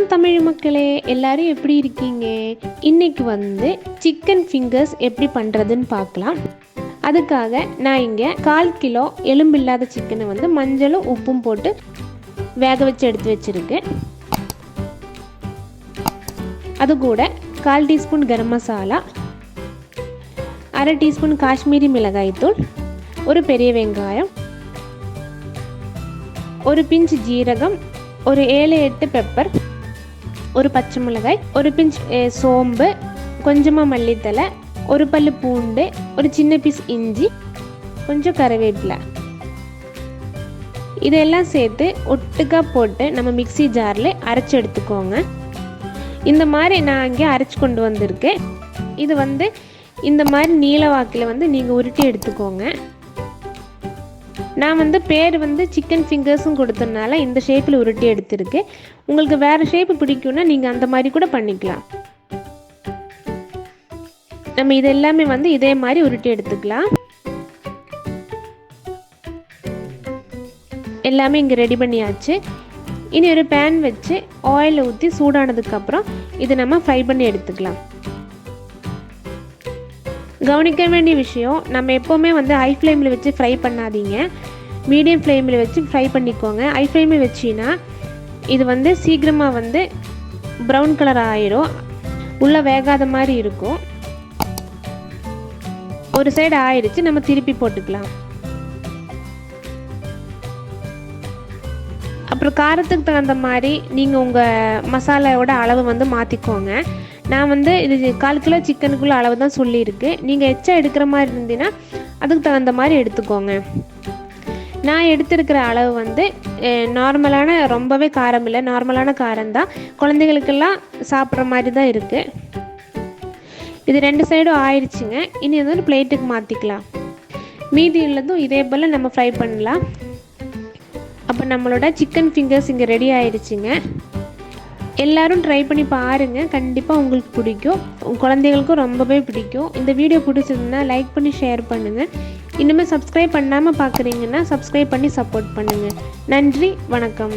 வணக்கம் தமிழ் மக்களே, எல்லாரும் எப்படி இருக்கீங்க? இன்னைக்கு சிக்கன் ஃபிங்கர்ஸ் எப்படி பண்ணுறதுன்னு பார்க்கலாம். அதுக்காக நான் இங்கே 1/4 கிலோ எலும்பில்லாத சிக்கனை மஞ்சளும் உப்பும் போட்டு வேக வச்சு எடுத்து வச்சுருக்கேன். அது கூட 1/4 டீஸ்பூன் கரம் மசாலா, 1/2 டீஸ்பூன் காஷ்மீரி மிளகாய்த்தூள், ஒரு பெரிய வெங்காயம், ஒரு பிஞ்ச் ஜீரகம், ஒரு 7-8 பெப்பர், ஒரு பச்சை மிளகாய், ஒரு பிஞ்ச் சோம்பு, கொஞ்சமாக மல்லித்தலை, ஒரு பல்லு பூண்டு, ஒரு சின்ன பீஸ் இஞ்சி, கொஞ்சம் கருவேப்பிலை, இதெல்லாம் சேர்த்து ஒட்டுக்கா போட்டு நம்ம மிக்ஸி ஜாரில் அரைச்சி எடுத்துக்கோங்க. இந்த மாதிரி நான் இங்கே அரைச்சி கொண்டு வந்திருக்கேன். இது இந்த மாதிரி நீல வாக்கில் நீங்கள் உருட்டி எடுத்துக்கோங்க. நான் பேர் சிக்கன் ஃபிங்கர்ஸும் கொடுத்ததுனால இந்த ஷேப்பில் உருட்டி எடுத்துருக்கேன். உங்களுக்கு வேறு ஷேப்பு பிடிக்கும்னா நீங்கள் அந்த மாதிரி கூட பண்ணிக்கலாம். நம்ம இது எல்லாமே இதே மாதிரி உருட்டி எடுத்துக்கலாம். எல்லாமே இங்கே ரெடி பண்ணியாச்சு. இனி ஒரு பேன் வச்சு ஆயில் ஊற்றி சூடானதுக்கப்புறம் இது நம்ம ஃப்ரை பண்ணி எடுத்துக்கலாம். கவனிக்க வேண்டிய விஷயம், நம்ம எப்போவுமே ஹை ஃப்ளேமில் வச்சு ஃப்ரை பண்ணாதீங்க. மீடியம் ஃப்ளேமில் வச்சு ஃப்ரை பண்ணிக்கோங்க. ஹை ஃப்ளேமில் வச்சின்னா இது சீக்கிரமாக ப்ரௌன் கலர் ஆயிரும், உள்ளே வேகாத மாதிரி இருக்கும். ஒரு சைடு ஆயிடுச்சு, நம்ம திருப்பி போட்டுக்கலாம். அப்புறம் காரத்துக்கு தகுந்த மாதிரி நீங்கள் உங்கள் மசாலாவோட அளவு மாற்றிக்கோங்க. நான் இது 1/4 கிலோ சிக்கனுக்குள்ள அளவு தான் சொல்லியிருக்கு. நீங்கள் எச்சா எடுக்கிற மாதிரி இருந்தீங்கன்னா அதுக்கு தகுந்த மாதிரி எடுத்துக்கோங்க. நான் எடுத்துருக்கிற அளவு நார்மலான, ரொம்பவே காரம் இல்லை, நார்மலான காரம் தான். குழந்தைகளுக்கெல்லாம் சாப்பிட்ற மாதிரி தான் இருக்குது. இது 2 சைடும் ஆயிடுச்சுங்க. இனி ஒரு பிளேட்டுக்கு மாற்றிக்கலாம். மீதி உள்ளதும் இதே போல் நம்ம ஃப்ரை பண்ணலாம். அப்போ நம்மளோட சிக்கன் ஃபிங்கர்ஸ் இங்கே ரெடி ஆயிடுச்சுங்க. எல்லோரும் ட்ரை பண்ணி பாருங்கள், கண்டிப்பாக உங்களுக்கு பிடிக்கும். உங்கள் குழந்தைகளுக்கும் ரொம்பவே பிடிக்கும். இந்த வீடியோ பிடிச்சதுன்னா லைக் பண்ணி ஷேர் பண்ணுங்கள். இன்னுமே சப்ஸ்கிரைப் பண்ணாமல் பார்க்குறீங்கன்னா சப்ஸ்கிரைப் பண்ணி சப்போர்ட் பண்ணுங்கள். நன்றி, வணக்கம்.